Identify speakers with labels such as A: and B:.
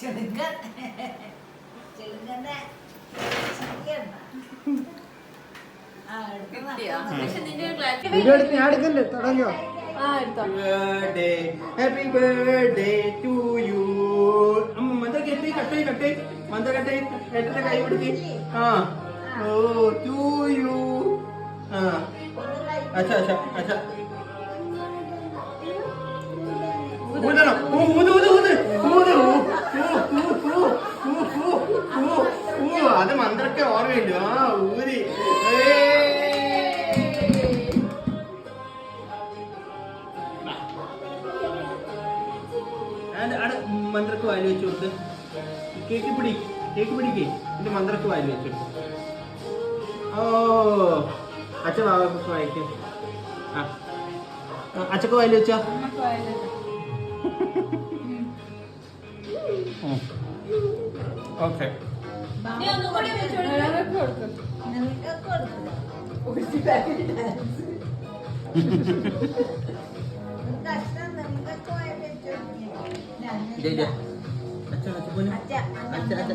A: ഞാൻ എടുക്കല്ലേ തുടങ്ങിയോ? Happy birthday to you. മന്ദ കെട്ടി കട്ടെ കട്ടെ മന്ദ കട്ടെ കെട്ടിന്റെ കൈ പിടിക്ക്. ആ ഓ ടു യു. ആ അച്ഛാ അച്ഛാ അച്ഛാ ഊതണം. ഊത് ഊത് ഊത് ഊത് അത് മന്ത്രಕ್ಕೆ ഓർമ്മയില്ല. ആ ഊതി മന്ത്രക്ക് വായിൽ വെച്ച് കൊടുത്ത് കേക്ക് പിടിക്ക് എന്റെ മന്ത്രക്ക് വായിൽ വെച്ച് കൊടുത്തു. ഓ അച്ഛ വാവക്ക് വായിക്കും. ആ അച്ഛക്ക് വായിൽ വെച്ചാ ഓക്കെ. അച്ഛ അച്ഛ